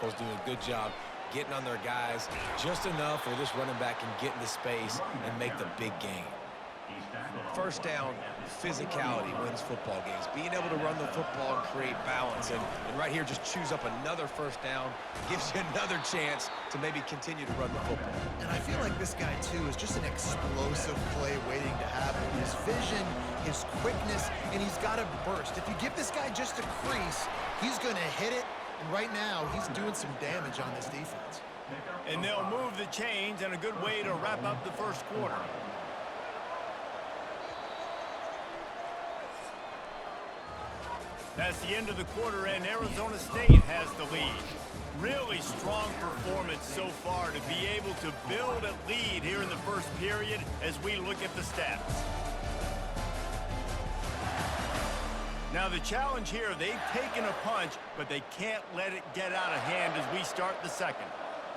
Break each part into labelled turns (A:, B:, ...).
A: tackles, doing a good job getting on their guys just enough where this running back can get into space and make the big gain. First down, physicality wins football games. Being able to run the football and create balance. And right here, just choose up another first down, gives you another chance to maybe continue to run the football.
B: And I feel like this guy, too, is just an explosive play waiting to happen. His vision, his quickness, and he's got a burst. If you give this guy just a crease, he's going to hit it. And right now, he's doing some damage on this defense.
C: And they'll move the chains, and a good way to wrap up the first quarter. That's the end of the quarter, and Arizona State has the lead. Really strong performance so far to be able to build a lead here in the first period as we look at the stats. Now the challenge here, they've taken a punch, but they can't let it get out of hand as we start the second.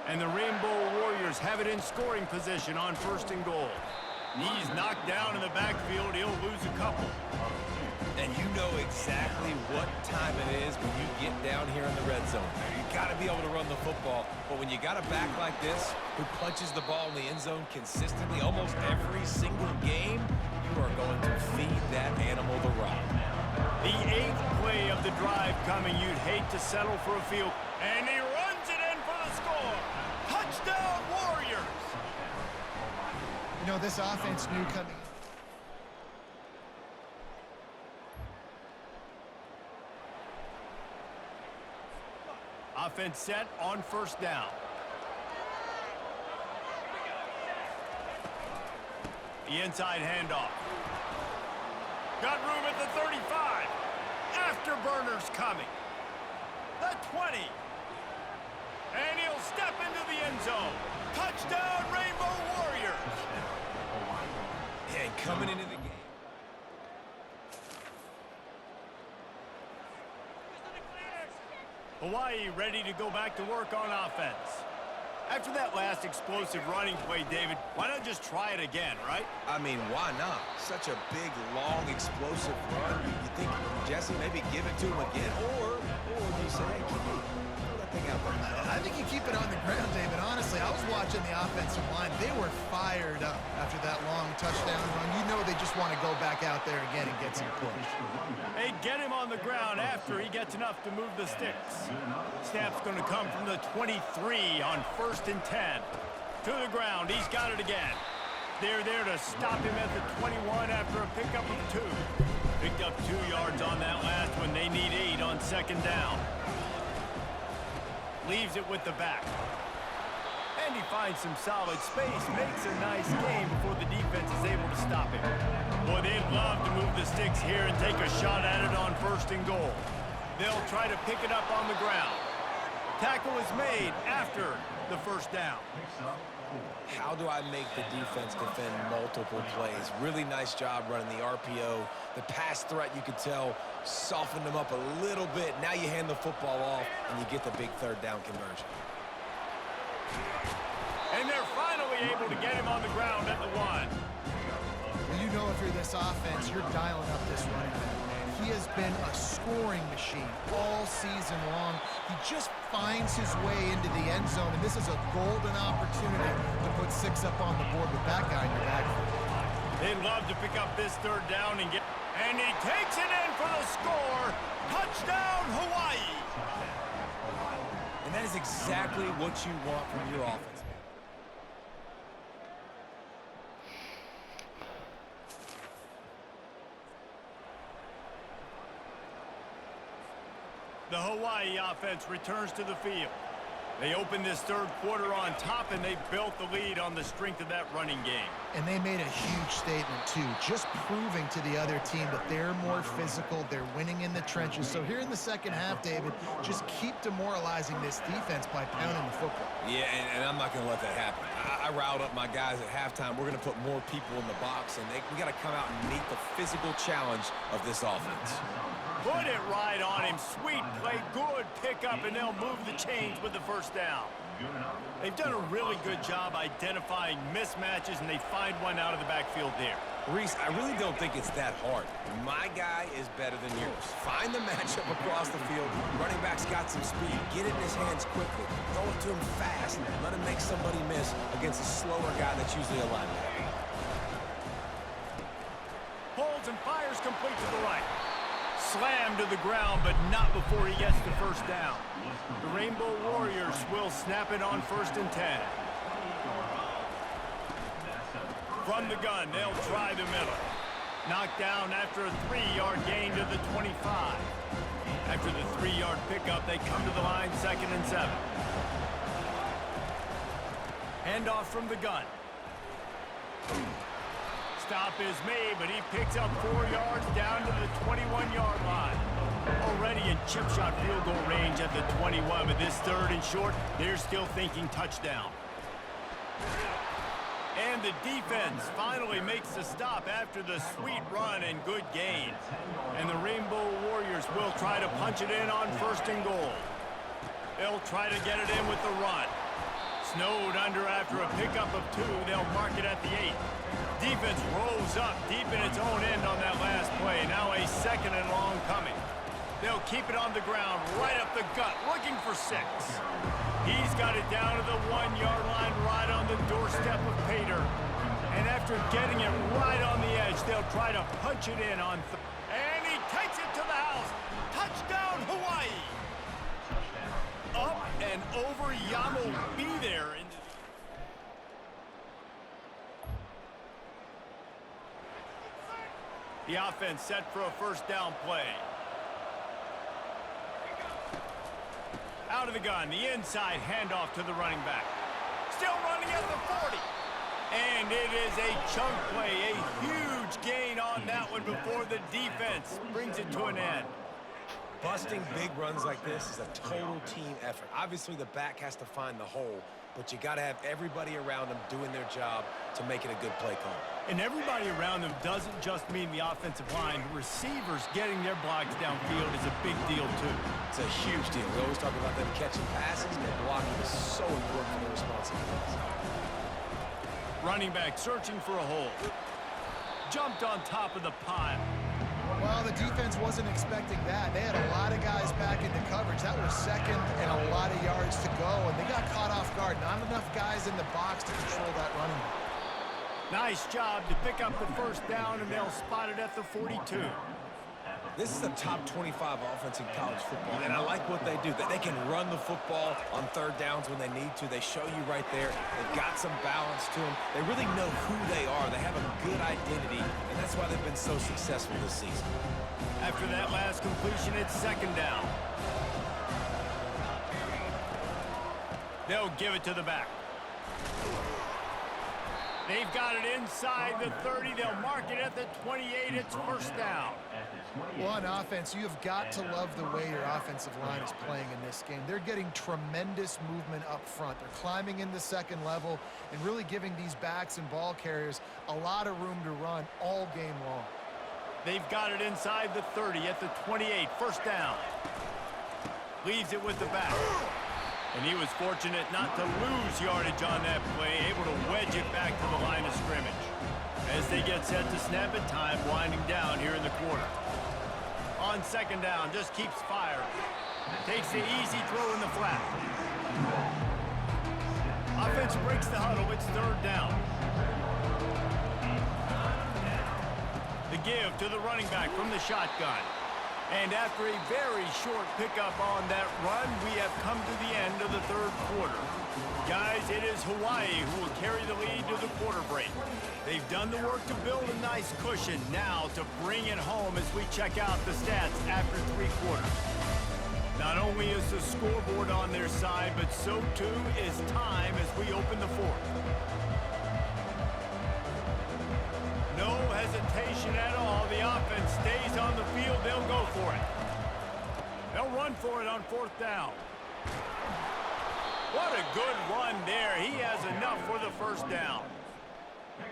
C: And the Rainbow Warriors have it in scoring position on first and goal. He's knocked down in the backfield, he'll lose a couple.
A: And you know exactly what time it is when you get down here in the red zone. You got to be able to run the football, but when you got a back like this who punches the ball in the end zone consistently almost every single game, you are going to feed that animal the rock.
C: The 8th play of the drive coming. You'd hate to settle for a field. And he runs it in for the score. Touchdown, Warriors!
B: You know, this offense knew coming.
C: Offense set on first down. The inside handoff. Got room at the 35. Afterburners coming. The 20. And he'll step into the end zone. Touchdown, Rainbow Warriors.
A: And coming into the game.
C: Hawaii ready to go back to work on offense. After that last explosive running play, David, why not just try it again, right?
A: I mean, why not? Such a big, long, explosive run. You think, Jesse, maybe give it to him again? Or do you say, hey, can you throw that thing out there?
B: I think you keep it on the ground, David. Honestly, I was watching the offensive line. They were fired up after that long touchdown run. You know they just want to go back out there again and get some push.
C: Hey, get him on the ground after he gets enough to move the sticks. Snap's going to come from the 23 on 1st and 10. To the ground, he's got it again. They're there to stop him at the 21 after a pickup of 2. Picked up 2 yards on that last one. They need 8 on 2nd down. Leaves it with the back. And he finds some solid space, makes a nice game before the defense is able to stop him. Boy, they'd love to move the sticks here and take a shot at it on 1st and goal. They'll try to pick it up on the ground. Tackle is made after the 1st down.
A: How do I make the defense defend multiple plays? Really nice job running the RPO. The pass threat, you could tell, softened them up a little bit. Now you hand the football off, and you get the big 3rd down conversion.
C: And they're finally able to get him on the ground at the 1.
B: Well, you know if you're this offense, you're dialing up this running back, man. He has been a scoring machine all season long. He just finds his way into the end zone, and this is a golden opportunity to put 6 up on the board with that guy in your backfield.
C: They'd love to pick up this 3rd down and get... And he takes it in for the score. Touchdown, Hawaii.
A: And that is exactly what you want from your offense.
C: The Hawaii offense returns to the field. They opened this 3rd quarter on top, and they built the lead on the strength of that running game.
B: And they made a huge statement, too, just proving to the other team that they're more physical, they're winning in the trenches. So here in the second half, David, just keep demoralizing this defense by pounding the football.
A: Yeah, and I'm not going to let that happen. I riled up my guys at halftime. We're going to put more people in the box, and we got to come out and meet the physical challenge of this offense.
C: Put it right on him. Sweet play, good pickup, and they'll move the chains with the 1st down. They've done a really good job identifying mismatches, and they find one out of the backfield there.
A: Reese, I really don't think it's that hard. My guy is better than yours. Find the matchup across the field. Running back's got some speed. Get it in his hands quickly. Throw it to him fast. Let him make somebody miss against a slower guy that's usually a linebacker.
C: Holds and fires complete to the right. Slammed to the ground, but not before he gets the first down. The Rainbow Warriors will snap it on 1st and 10. From the gun, they'll try the middle. Knocked down after a 3-yard gain to the 25. After the 3-yard pickup, they come to the line 2nd and 7. Handoff from the gun. Stop is made, but he picks up 4 yards down to the 21-yard line. Already in chip shot field goal range at the 21, but this 3rd and short, they're still thinking touchdown. And the defense finally makes the stop after the sweet run and good gain. And the Rainbow Warriors will try to punch it in on 1st and goal. They'll try to get it in with the run. Snowed under after a pickup of 2. They'll mark it at the 8. Defense rose up deep in its own end on that last play. Now a 2nd and long coming. They'll keep it on the ground, right up the gut, looking for 6. He's got it down to the 1-yard line, right on the doorstep of Pater. And after getting it right on the edge, they'll try to punch it in on and he takes it to the house. Touchdown, Hawaii! Up and over, Yamo be there. The offense set for a 1st down play. Out of the gun, the inside handoff to the running back. Still running at the 40. And it is a chunk play, a huge gain on that one before the defense brings it to an end.
A: Busting big runs like this is a total team effort. Obviously, the back has to find the hole, but you got to have everybody around them doing their job to make it a good play call.
C: And everybody around them doesn't just mean the offensive line. Receivers getting their blocks downfield is a big deal, too.
A: It's a huge deal. We always talk about them catching passes, and blocking is so important for their responsibilities.
C: Running back searching for a hole. Jumped on top of the pile.
B: Well, the defense wasn't expecting that. They had a lot of guys back into coverage. That was 2nd and a lot of yards to go, and they got caught off guard. Not enough guys in the box to control that running back.
C: Nice job to pick up the 1st down, and they'll spot it at the 42.
A: This is a top 25 offense in college football, and I like what they do. They can run the football on 3rd downs when they need to. They show you right there. They've got some balance to them. They really know who they are. They have a good identity, and that's why they've been so successful this season.
C: After that last completion, it's 2nd down. They'll give it to the back. They've got it inside the 30. They'll mark it at the 28. It's 1st down.
B: Well, on offense, you have got to love the way your offensive line is playing in this game. They're getting tremendous movement up front. They're climbing in the 2nd level and really giving these backs and ball carriers a lot of room to run all game long.
C: They've got it inside the 30 at the 28. 1st down. Leaves it with the back. And he was fortunate not to lose yardage on that play, able to wedge it back to the line of scrimmage. As they get set to snap it, time winding down here in the quarter. On 2nd down, just keeps firing. Takes the easy throw in the flat. Offense breaks the huddle, it's 3rd down. The give to the running back from the shotgun. And after a very short pickup on that run, we have come to the end of the 3rd quarter. Guys, it is Hawaii who will carry the lead to the quarter break. They've done the work to build a nice cushion. Now to bring it home as we check out the stats after 3 quarters. Not only is the scoreboard on their side, but so too is time as we open the 4th. No hesitation at all. The offense stays on the field. They'll go for it. They'll run for it on 4th down. What a good run there. He has enough for the 1st down.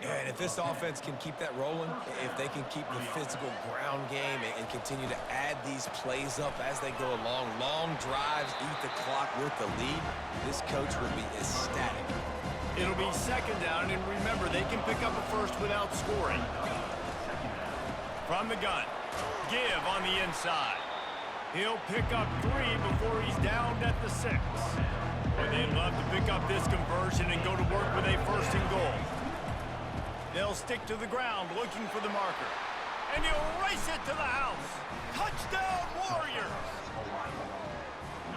A: And if this offense can keep that rolling, if they can keep the physical ground game and continue to add these plays up as they go along, long drives, eat the clock with the lead, this coach will be ecstatic.
C: It'll be second down, and remember, they can pick up a first without scoring. From the gun, give on the inside. He'll pick up 3 before he's downed at the 6. And they'd love to pick up this conversion and go to work with a first and goal. They'll stick to the ground looking for the marker. And he'll race it to the house. Touchdown, Warriors!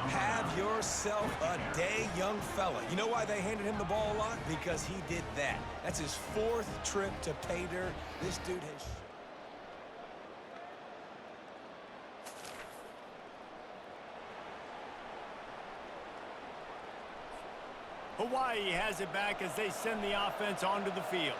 A: Have yourself a day, young fella. You know why they handed him the ball a lot? Because he did that. That's his 4th trip to pay dirt. This dude has...
C: Hawaii has it back as they send the offense onto the field.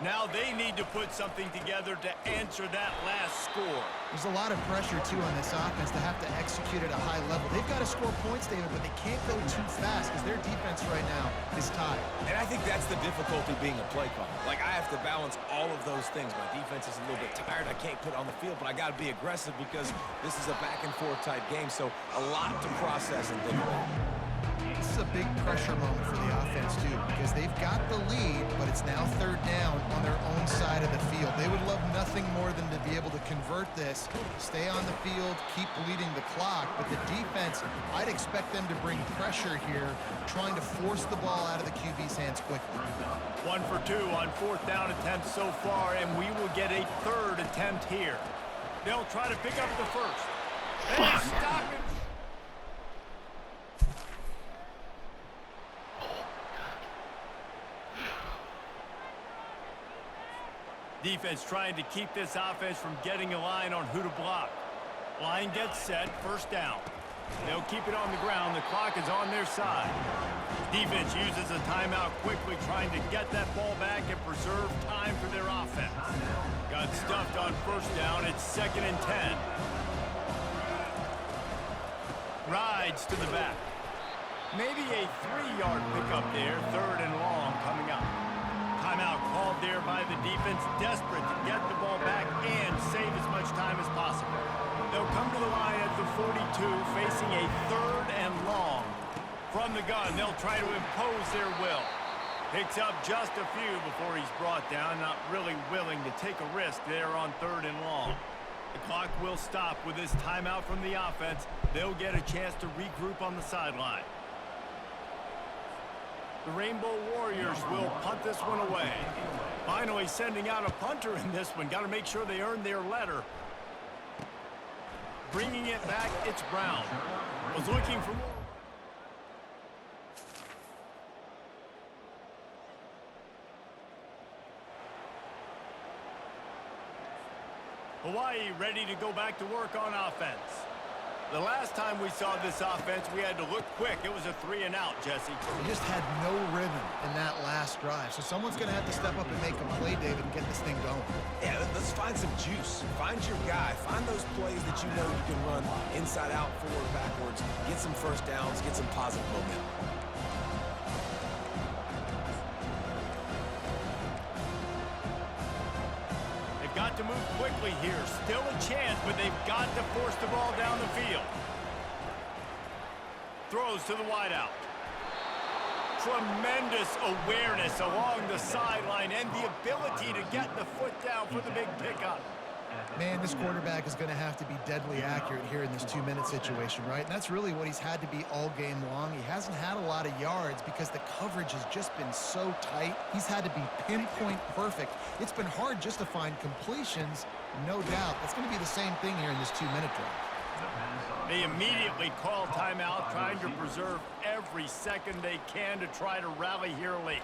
C: Now they need to put something together to answer that last score.
B: There's a lot of pressure, too, on this offense to have to execute at a high level. They've got to score points, David, but they can't go too fast because their defense right now is tied.
A: And I think that's the difficulty being a play caller. Like, I have to balance all of those things. My defense is a little bit tired. I can't put on the field, but I got to be aggressive because this is a back-and-forth type game, so a lot to process and think about.
B: This is a big pressure moment for the offense, too, because they've got the lead, but it's now 3rd down on their own side of the field. They would love nothing more than to be able to convert this, stay on the field, keep bleeding the clock, but the defense, I'd expect them to bring pressure here, trying to force the ball out of the QB's hands quickly.
C: 1 for 2 on 4th down attempts so far, and we will get a 3rd attempt here. They'll try to pick up the first. And stop it. Defense trying to keep this offense from getting a line on who to block. Line gets set, 1st down. They'll keep it on the ground. The clock is on their side. Defense uses a timeout quickly, trying to get that ball back and preserve time for their offense. Got stuffed on 1st down. It's 2nd and 10. Rides to the back. Maybe a 3-yard pickup there. 3rd and long coming up. Timeout called there by the defense, desperate to get the ball back and save as much time as possible. They'll come to the line at the 42, facing a 3rd and long. From the gun, they'll try to impose their will. Picks up just a few before he's brought down, not really willing to take a risk there on 3rd and long. The clock will stop with this timeout from the offense. They'll get a chance to regroup on the sideline. The Rainbow Warriors will punt this one away. Finally sending out a punter in this one. Got to make sure they earn their letter. Bringing it back, it's Brown. Was looking for more. Hawaii ready to go back to work on offense. The last time we saw this offense, we had to look quick. It was a 3-and-out, Jesse.
B: They just had no rhythm in that last drive. So someone's going to have to step up and make a play, David, and get this thing going.
A: Yeah, let's find some juice. Find your guy. Find those plays that you know you can run inside out, forward, backwards. Get some 1st downs. Get some positive momentum.
C: Got to move quickly here. Still a chance, but they've got to force the ball down the field. Throws to the wideout. Tremendous awareness along the sideline and the ability to get the foot down for the big pickup.
B: Man, this quarterback is going to have to be deadly accurate here in this 2-minute situation, right? And that's really what he's had to be all game long. He hasn't had a lot of yards because the coverage has just been so tight. He's had to be pinpoint perfect. It's been hard just to find completions, no doubt. That's going to be the same thing here in this 2-minute drive.
C: They immediately call timeout, trying to preserve every second they can to try to rally here late.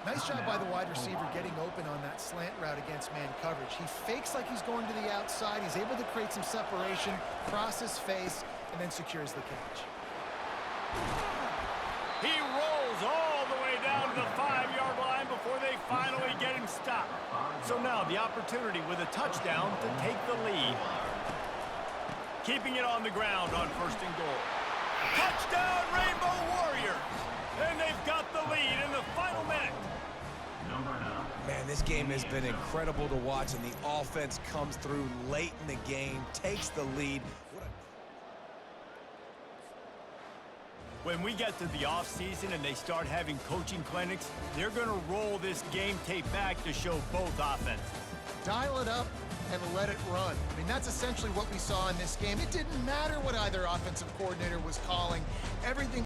B: Nice job by the wide receiver getting open on that slant route against man coverage. He fakes like he's going to the outside. He's able to create some separation, cross his face, and then secures the catch.
C: He rolls all the way down to the 5-yard line before they finally get him stopped. So now the opportunity with a touchdown to take the lead. Keeping it on the ground on 1st and goal. Touchdown, Rainbow Warriors! And they've got the lead in the final minute.
A: Man, this game has been incredible to watch, and the offense comes through late in the game, takes the lead.
C: When we get to the offseason and they start having coaching clinics, they're going to roll this game tape back to show both offenses.
B: Dial it up and let it run. I mean, that's essentially what we saw in this game. It didn't matter what either offensive coordinator was calling. Everything